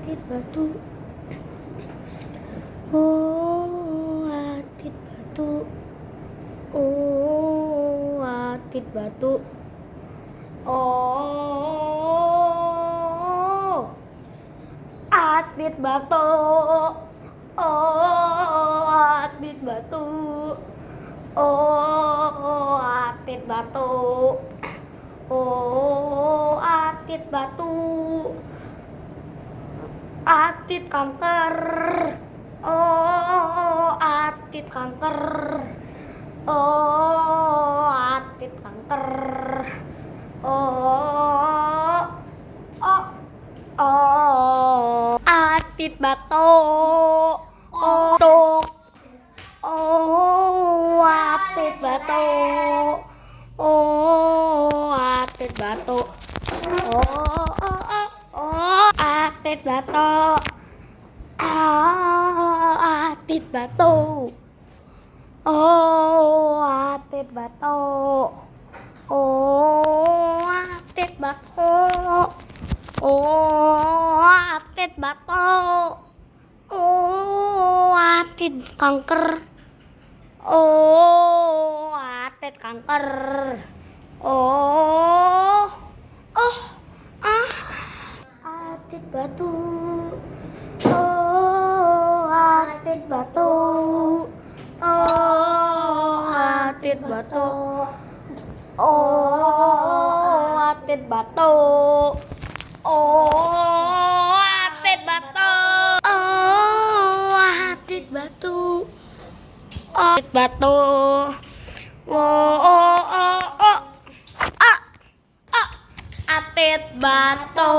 atit batu. Oh, atit batu. Oh, atit batu. Oh, atit batu. Oh, atit batu. Oh, atit batu. Oh, atit batu. Atit kanker. Oh, atit kanker. Oh, atit kanker. Oh, oh, oh, atit batu. Oh, tuk. Oh, atit batu. Oh, atit batu. Oh, oh, oh, oh, atit batu. Oh, atit batu. Oh, atit batu. Oh, atit batu. Oh, atit batu. Oh, atit kanker. Oh, atit kanker. Oh, oh, atit batu. Oh, atit batu. Oh, atit batu. Oh, atit batu. Oh, atit batu. Oh, atit batu. Atit batu. Oh, oh, oh, oh. Ah, ah. Atit batu.